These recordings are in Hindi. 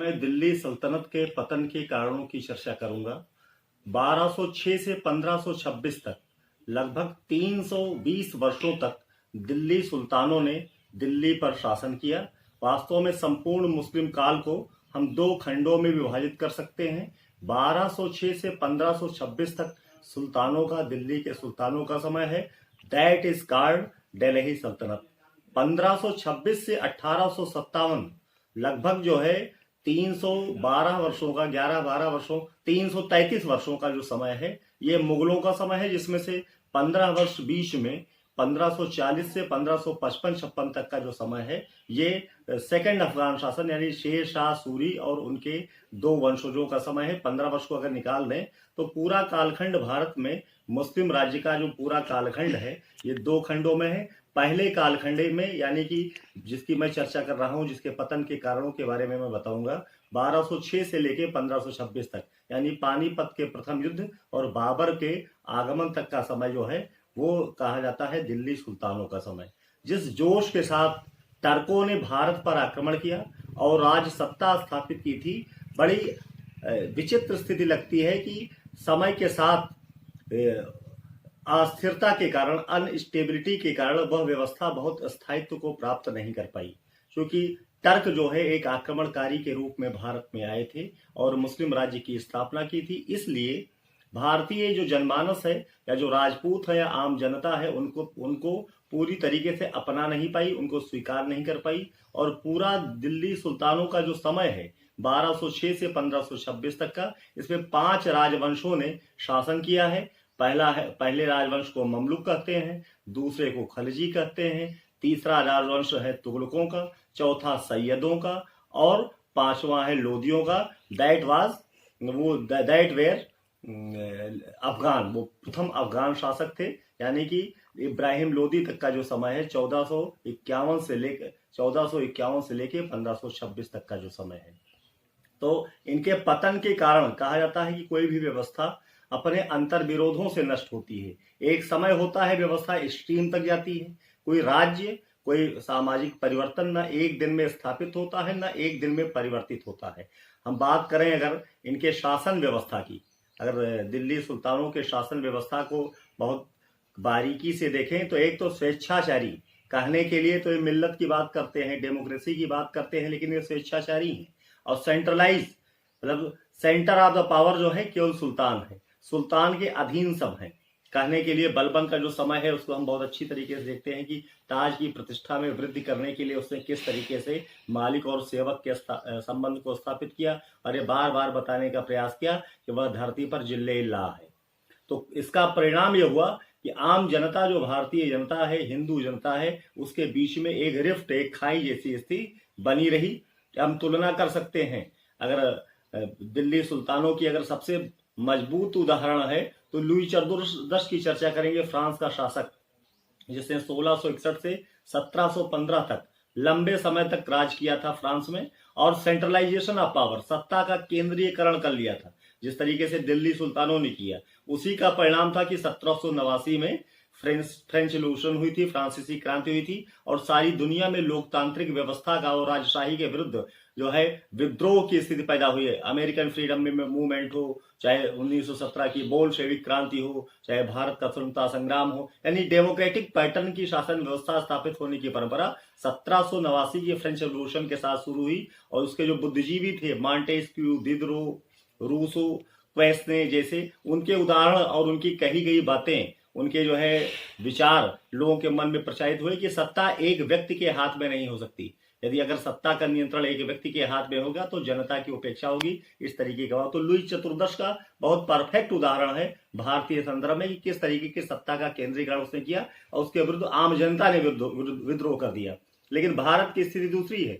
मैं दिल्ली सल्तनत के पतन के कारणों की चर्चा करूंगा। 1206 से 1526 तक लगभग 320 वर्षों तक दिल्ली सुल्तानों ने दिल्ली पर शासन किया। वास्तव में संपूर्ण मुस्लिम काल को हम दो खंडों में विभाजित कर सकते हैं। 1206 से 1526 तक सुल्तानों का, दिल्ली के सुल्तानों का समय है। दैट इज कॉल्ड दिल्ली सल्तनत। 1526 से 1857 लगभग जो है 312 वर्षों का, 11-12 वर्षों, 333 वर्षों का जो समय है, ये मुगलों का समय है, जिसमें से 15 वर्ष बीच में 1540 से 1555-56 तक का जो समय है, ये सेकंड अफगान शासन यानी शेर शाह सूरी और उनके दो वंशजों का समय है। 15 वर्ष को अगर निकाल दें तो पूरा कालखंड भारत में मुस्लिम राज्य का जो पूरा कालखंड है, ये दो खंडों में है। पहले कालखंड में यानी कि जिसकी मैं चर्चा कर रहा हूं, जिसके पतन के कारणों के बारे में मैं बताऊंगा, 1206 से लेके 1526 तक यानी पानीपत के प्रथम युद्ध और बाबर के आगमन तक का समय जो है वो कहा जाता है दिल्ली सुल्तानों का समय। जिस जोश के साथ टर्कों ने भारत पर आक्रमण किया और राज सत्ता स्थापित की थी, बड़ी विचित्र स्थिति लगती है कि समय के साथ अस्थिरता के कारण, अनस्टेबिलिटी के कारण वह व्यवस्था बहुत स्थायित्व को प्राप्त नहीं कर पाई। क्योंकि टर्क जो है एक आक्रमणकारी के रूप में भारत में आए थे और मुस्लिम राज्य की स्थापना की थी। इसलिए भारतीय जो जनमानस है या जो राजपूत है या आम जनता है, उनको पूरी तरीके से अपना नहीं पाई, उनको स्वीकार नहीं कर पाई। और पूरा दिल्ली सुल्तानों का जो समय है 1206 से 1526 तक का, इसमें 5 राजवंशों ने शासन किया है। पहले राजवंश को ममलुक कहते हैं, दूसरे को खलजी कहते हैं, तीसरा राजवंश है तुगलकों का, चौथा सैयदों का और पांचवा है लोदियों का। दैट वेयर अफगान, वो प्रथम अफगान शासक थे। यानी कि इब्राहिम लोदी तक का जो समय है 1451 से लेके 1526 तक का जो समय है। तो इनके पतन के कारण कहा जाता है कि कोई भी व्यवस्था अपने अंतर विरोधों से नष्ट होती है। एक समय होता है व्यवस्था एक्सट्रीम तक जाती है। कोई राज्य, कोई सामाजिक परिवर्तन ना एक दिन में स्थापित होता है, ना एक दिन में परिवर्तित होता है। हम बात करें अगर इनके शासन व्यवस्था की, अगर दिल्ली सुल्तानों के शासन व्यवस्था को बहुत बारीकी से देखें तो एक तो स्वेच्छाचारी, कहने के लिए तो ये मिल्लत की बात करते हैं, डेमोक्रेसी की बात करते हैं, लेकिन ये स्वेच्छाचारी हैं। और सेंट्रलाइज मतलब सेंटर ऑफ द पावर जो है केवल सुल्तान है, सुल्तान के अधीन सब हैं। कहने के लिए बलबन का जो समय है उसको हम बहुत अच्छी तरीके से देखते हैं कि ताज की प्रतिष्ठा में वृद्धि करने के लिए उसने किस तरीके से मालिक और सेवक के संबंध को स्थापित किया और ये बार बार बताने का प्रयास किया कि वह धरती पर जिल्ले-इल्लाह है। तो इसका परिणाम यह हुआ कि आम जनता, जो भारतीय जनता है, हिंदू जनता है, उसके बीच में एक रिफ्ट, एक खाई जैसी स्थिति बनी रही। हम तुलना कर सकते हैं, अगर दिल्ली सुल्तानों की अगर सबसे मजबूत उदाहरण है तो लुई 14 की चर्चा करेंगे, फ्रांस का शासक, जिसने 1661 से 1715 तक लंबे समय तक राज किया था फ्रांस में और सेंट्रलाइजेशन ऑफ पावर, सत्ता का केंद्रीयकरण कर लिया था। जिस तरीके से दिल्ली सुल्तानों ने किया, उसी का परिणाम था कि 1789 में फ्रेंच रिवॉल्यूशन हुई थी, फ्रांसीसी क्रांति हुई थी और सारी दुनिया में लोकतांत्रिक व्यवस्था का और राजशाही के विरुद्ध जो है विद्रोह की स्थिति पैदा हुई है। अमेरिकन फ्रीडम मूवमेंट हो, चाहे 1917 की बोल्शेविक क्रांति हो, चाहे भारत का स्वतंत्रता संग्राम हो, यानी डेमोक्रेटिक पैटर्न की शासन व्यवस्था स्थापित होने की परंपरा 1789 की फ्रेंच रिवॉल्यूशन के साथ शुरू हुई। और उसके जो बुद्धिजीवी थे, मॉन्टेस्क्यू, दिदरो, रूसो, क्वेस्ने जैसे, उनके उदाहरण और उनकी कही गई बातें, उनके जो है विचार लोगों के मन में प्रचारित हुए कि सत्ता एक व्यक्ति के हाथ में नहीं हो सकती। यदि अगर सत्ता का नियंत्रण एक व्यक्ति के हाथ में होगा तो जनता की उपेक्षा होगी, इस तरीके का। तो लुई 14 का बहुत परफेक्ट उदाहरण है भारतीय संदर्भ में कि किस तरीके की सत्ता का केंद्रीकरण उसने किया और उसके विरुद्ध आम जनता ने विद्रोह कर दिया। लेकिन भारत की स्थिति दूसरी है।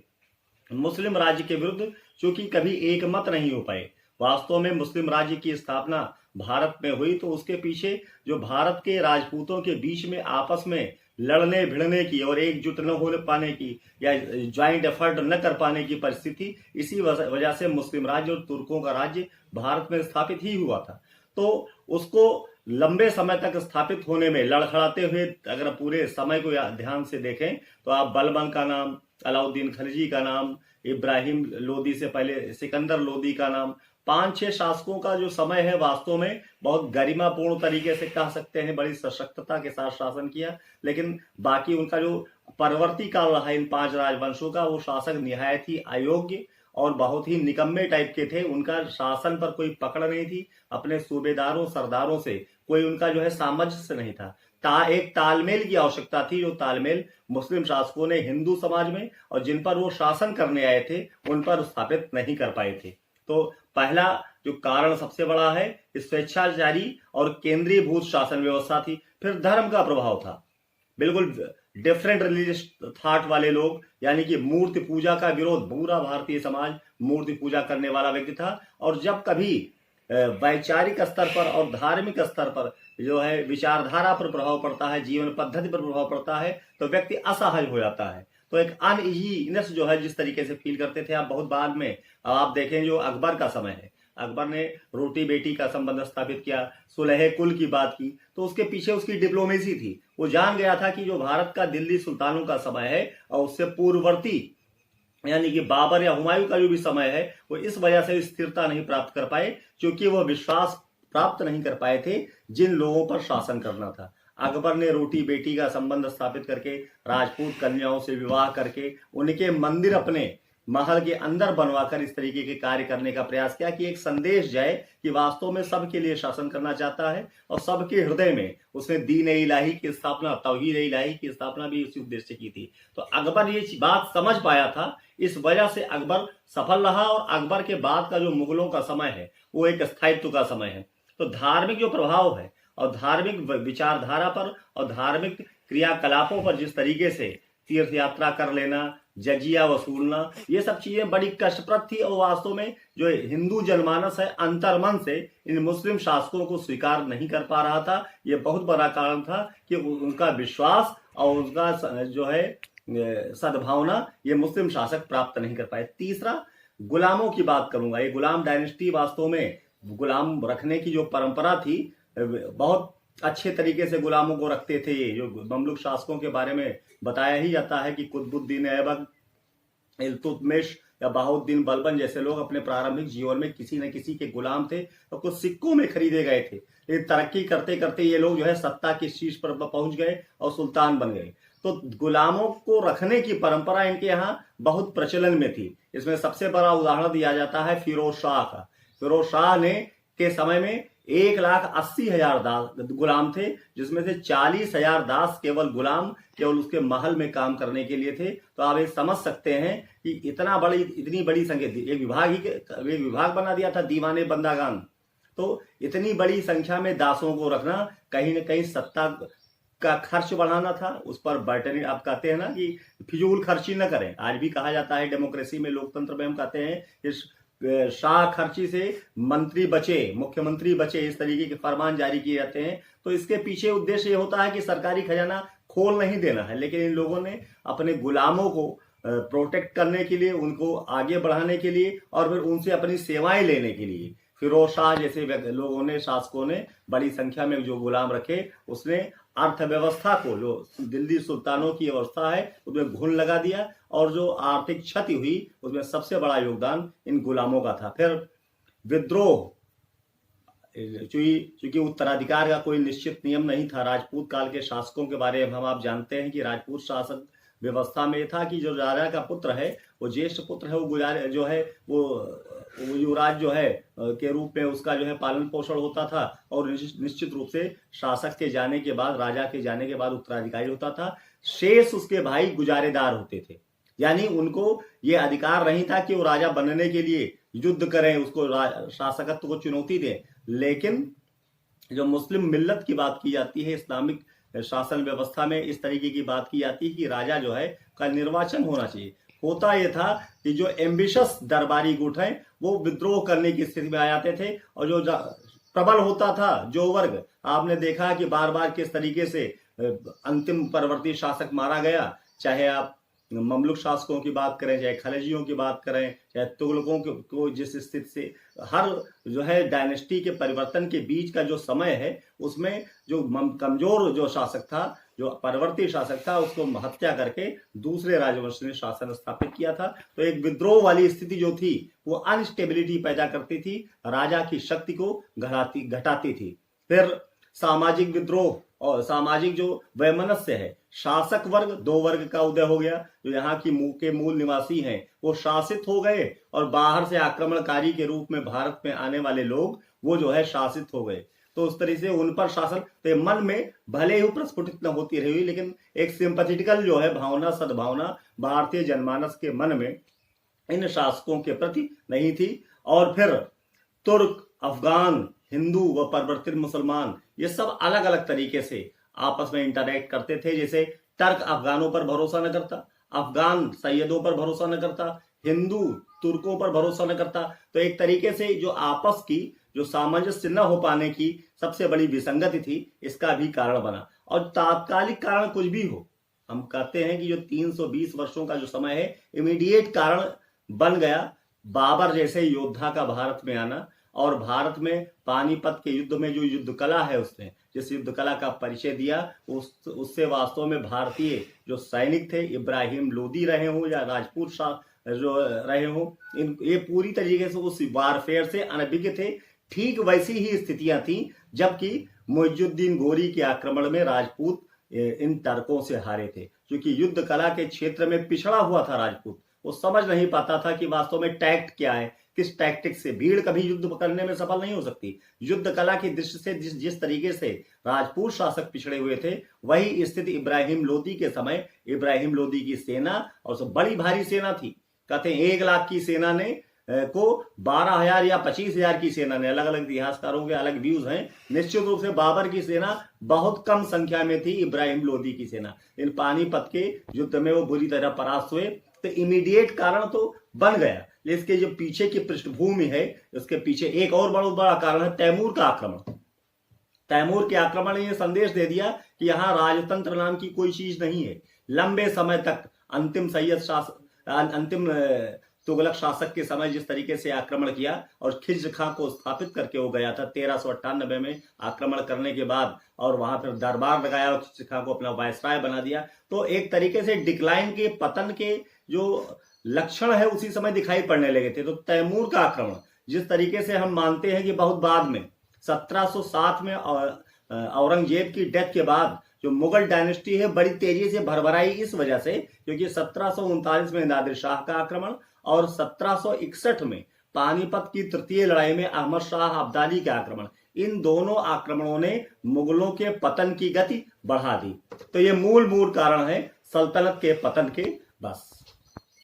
मुस्लिम राज्य के विरुद्ध चूंकि कभी एक मत नहीं हो पाए, वास्तव में मुस्लिम राज्य की स्थापना भारत में हुई तो उसके पीछे जो भारत के राजपूतों के बीच में आपस में लड़ने भिड़ने की और एकजुट न होने पाने की या ज्वाइंट एफर्ट न कर पाने की परिस्थिति, इसी वजह से मुस्लिम राज्य और तुर्कों का राज्य भारत में स्थापित ही हुआ था। तो उसको लंबे समय तक स्थापित होने में लड़खड़ाते हुए अगर पूरे समय को ध्यान से देखें तो आप बलबन का नाम, अलाउद्दीन खिलजी का नाम इब्राहिम लोदी से पहले सिकंदर लोदी का नाम, 5-6 शासकों का जो समय है वास्तव में बहुत गरिमापूर्ण तरीके से कह सकते हैं, बड़ी सशक्तता के साथ शासन किया। लेकिन बाकी उनका जो परवर्ती काल रहा इन 5 राजवंशों का, वो शासक निहायत ही अयोग्य और बहुत ही निकम्मे टाइप के थे। उनका शासन पर कोई पकड़ नहीं थी, अपने सूबेदारों सरदारों से कोई उनका जो है सामंजस्य नहीं था। एक तालमेल की आवश्यकता थी, जो तालमेल मुस्लिम शासकों ने हिंदू समाज में और जिन पर वो शासन करने आए थे उन पर स्थापित नहीं कर पाए थे। तो पहला जो कारण सबसे बड़ा है, स्वेच्छाचारी और केंद्रीभूत शासन व्यवस्था थी। फिर धर्म का प्रभाव था, बिल्कुल डिफरेंट रिलीजियस थॉट वाले लोग, यानी कि मूर्ति पूजा का विरोध। पूरा भारतीय समाज मूर्ति पूजा करने वाला व्यक्ति था, और जब कभी वैचारिक स्तर पर और धार्मिक स्तर पर जो है विचारधारा पर प्रभाव पड़ता है, जीवन पद्धति पर प्रभाव पड़ता है, तो व्यक्ति असहज हो जाता है। तो एक अनईजीनेस जो है जिस तरीके से फील करते थे आप बहुत बाद में, आप देखें जो अकबर का समय है, अकबर ने रोटी बेटी का संबंध स्थापित किया, सुलह कुल की बात की, तो उसके पीछे उसकी डिप्लोमेसी थी। वो जान गया था कि जो भारत का दिल्ली सुल्तानों का समय है और उससे पूर्ववर्ती यानी कि बाबर या हुमायूं का जो भी समय है, वो इस वजह से स्थिरता नहीं प्राप्त कर पाए क्योंकि वो विश्वास प्राप्त नहीं कर पाए थे जिन लोगों पर शासन करना था। अकबर ने रोटी बेटी का संबंध स्थापित करके, राजपूत कन्याओं से विवाह करके, उनके मंदिर अपने महल के अंदर बनवाकर इस तरीके के कार्य करने का प्रयास किया कि एक संदेश जाए कि वास्तव में सबके लिए शासन करना चाहता है, और सबके हृदय में उसने दीन इलाही की स्थापना, तौहीद इलाही की स्थापना भी इसी उद्देश्य से की थी। तो अकबर ये बात समझ पाया था, इस वजह से अकबर सफल रहा, और अकबर के बाद का जो मुगलों का समय है वो एक स्थायित्व का समय है। तो धार्मिक जो प्रभाव है और धार्मिक विचारधारा पर और धार्मिक क्रियाकलापों पर जिस तरीके से तीर्थ यात्रा कर लेना, जजिया वसूलना, ये सब चीजें बड़ी कष्टप्रद थी, और वास्तव में जो हिंदू जनमानस है अंतर्मन से इन मुस्लिम शासकों को स्वीकार नहीं कर पा रहा था। ये बहुत बड़ा कारण था कि उनका विश्वास और उनका जो है सद्भावना ये मुस्लिम शासक प्राप्त नहीं कर पाए। तीसरा, गुलामों की बात करूंगा। ये गुलाम डायनेस्टी वास्तव में गुलाम रखने की जो परंपरा थी, बहुत अच्छे तरीके से गुलामों को रखते थे। ये जो ममलुक शासकों के बारे में बताया ही जाता है कि कुतुबुद्दीन ऐबक, इल्तुतमिश या बहाउद्दीन बलबन जैसे लोग अपने प्रारंभिक जीवन में किसी न किसी के गुलाम थे और कुछ सिक्कों में खरीदे गए थे। लेकिन तरक्की करते करते ये लोग जो है सत्ता की शीर्ष पर पहुंच गए और सुल्तान बन गए। तो गुलामों को रखने की परंपरा इनके यहाँ बहुत प्रचलन में थी। इसमें सबसे बड़ा उदाहरण दिया जाता है फिरोज शाह का। फिरोज शाह ने के समय में 1,80,000 गुलाम थे, जिसमें से 40,000 दास केवल गुलाम केवल उसके महल में काम करने के लिए थे। तो आप ये समझ सकते हैं कि इतनी बड़ी संख्या, एक विभाग बना दिया था दीवाने बंदागान। तो इतनी बड़ी संख्या में दासों को रखना कहीं ना कहीं सत्ता का खर्च बढ़ाना था। उस पर बर्टनी, आप कहते हैं ना कि फिजूल खर्ची न करें। आज भी कहा जाता है डेमोक्रेसी में, लोकतंत्र में हम कहते हैं कि शाह खर्ची से मंत्री बचे, मुख्यमंत्री बचे, इस तरीके के फरमान जारी किए जाते हैं। तो इसके पीछे उद्देश्य ये होता है कि सरकारी खजाना खोल नहीं देना है, लेकिन इन लोगों ने अपने गुलामों को प्रोटेक्ट करने के लिए, उनको आगे बढ़ाने के लिए और फिर उनसे अपनी सेवाएं लेने के लिए फिरोज शाह जैसे लोगों ने, शासकों ने बड़ी संख्या में जो गुलाम रखे, उसने अर्थव्यवस्था को, जो दिल्ली सुल्तानों की व्यवस्था है उसमें घुन लगा दिया, और जो आर्थिक क्षति हुई उसमें सबसे बड़ा योगदान इन गुलामों का था। फिर विद्रोह, चूंकि उत्तराधिकार का कोई निश्चित नियम नहीं था। राजपूत काल के शासकों के बारे में हम आप जानते हैं कि राजपूत शासक व्यवस्था में था कि जो राजा का पुत्र है, वो ज्येष्ठ पुत्र है, वो युवराज जो है के रूप में उसका जो है पालन पोषण होता था, और निश्चित रूप से शासक के जाने के बाद, राजा के जाने के बाद उत्तराधिकारी होता था। शेष उसके भाई गुजारेदार होते थे, यानी उनको ये अधिकार नहीं था कि वो राजा बनने के लिए युद्ध करें, उसको शासकत्व को चुनौती दें। लेकिन जो मुस्लिम मिल्लत की बात की जाती है, इस्लामिक शासन व्यवस्था में इस तरीके की बात की जाती है कि राजा जो है का निर्वाचन होना चाहिए। होता यह था कि जो एम्बिशस दरबारी गुट हैं वो विद्रोह करने की स्थिति में आ जाते थे, और जो प्रबल होता था जो वर्ग, आपने देखा कि बार बार किस तरीके से अंतिम परवर्ती शासक मारा गया। चाहे आप ममलुक शासकों की बात करें, चाहे खलजियों की बात करें, चाहे तुगलकों को, जिस स्थिति से हर जो है डायनेस्टी के परिवर्तन के बीच का जो समय है, उसमें जो कमजोर जो शासक था, जो परवर्ती शासक था उसको हत्या करके दूसरे राजवंश ने शासन स्थापित किया था। तो एक विद्रोह वाली स्थिति जो थी वो अनस्टेबिलिटी पैदा करती थी, राजा की शक्ति को घटाती थी। फिर सामाजिक विद्रोह और सामाजिक जो वैमनस्य है, शासक वर्ग, दो वर्ग का उदय हो गया। जो यहाँ के मूल निवासी हैं वो शासित हो गए और बाहर से आक्रमणकारी के रूप में भारत में आने वाले लोग वो जो है शासित हो गए। तो उस तरह से उन पर शासन, तो मन में भले ही प्रस्फुटित न होती रही, लेकिन एक सिंपैथेटिकल जो है भावना, सद्भावना भारतीय जनमानस के मन में इन शासकों के प्रति नहीं थी। और फिर तुर्क, अफगान, हिंदू व परिवर्तित मुसलमान ये सब अलग अलग तरीके से आपस में इंटरैक्ट करते थे। जैसे टर्क अफगानों पर भरोसा न करता, अफगान सैयदों पर भरोसा न करता, हिंदू तुर्कों पर भरोसा न करता। तो एक तरीके से जो आपस की जो सामंजस्य न हो पाने की सबसे बड़ी विसंगति थी, इसका भी कारण बना। और तात्कालिक कारण कुछ भी हो, हम कहते हैं कि जो 320 वर्षों का जो समय है, इमीडिएट कारण बन गया बाबर जैसे योद्धा का भारत में आना। और भारत में पानीपत के युद्ध में जो युद्ध कला है, उसने जिस युद्ध कला का परिचय दिया, उससे वास्तव में भारतीय जो सैनिक थे, इब्राहिम लोदी रहे हों या राजपूत जो रहे हों, ये पूरी तरीके से उस वारफेयर से अनभिज्ञ थे। ठीक वैसी ही स्थितियां थी जबकि मुइजुद्दीन गोरी के आक्रमण में राजपूत इन टर्कों से हारे थे। क्योंकि युद्ध कला के क्षेत्र में पिछड़ा हुआ था राजपूत, वो समझ नहीं पाता था कि वास्तव में टैक्ट क्या है, किस टैक्टिक से। भीड़ कभी युद्ध करने में सफल नहीं हो सकती। युद्ध कला की दृष्टि से जिस तरीके से राजपूत शासक पिछड़े हुए थे, वही स्थिति इब्राहिम लोदी के समय, इब्राहिम लोदी की सेना और सब बड़ी भारी सेना थी। कहते हैं 1 लाख की सेना ने को 12,000 या 25,000 की सेना ने, अलग अलग इतिहासकारों के अलग व्यूज हैं। निश्चित रूप से बाबर की सेना बहुत कम संख्या में थी, इब्राहिम लोदी की सेना। इन पानीपत के युद्ध में वो बुरी तरह परास्त हुए। तो इमीडिएट कारण तो बन गया, इसके जो पीछे की पृष्ठभूमि है, उसके पीछे एक और बहुत बड़ा कारण है तैमूर का आक्रमण। तैमूर के आक्रमण ने यह संदेश दे दिया कि यहां राजतंत्र नाम की कोई चीज नहीं है। लंबे समय तक अंतिम तुगलक शासक के समय जिस तरीके से आक्रमण किया और खिज्र खां को स्थापित करके वो गया था 1398 में आक्रमण करने के बाद, और वहां फिर दरबार लगाया और खिज्र खां को अपना वायसराय बना दिया। तो एक तरीके से डिक्लाइन के, पतन के जो लक्षण है उसी समय दिखाई पड़ने लगे थे। तो तैमूर का आक्रमण जिस तरीके से हम मानते हैं कि बहुत बाद में 1707 में औरंगजेब की डेथ के बाद जो मुगल डायनेस्टी है बड़ी तेजी से भरभराई, इस वजह से क्योंकि 1739 में नादिर शाह का आक्रमण और 1761 में पानीपत की तृतीय लड़ाई में अहमद शाह अब्दाली का आक्रमण, इन दोनों आक्रमणों ने मुगलों के पतन की गति बढ़ा दी। तो ये मूल कारण है सल्तनत के पतन के। बस।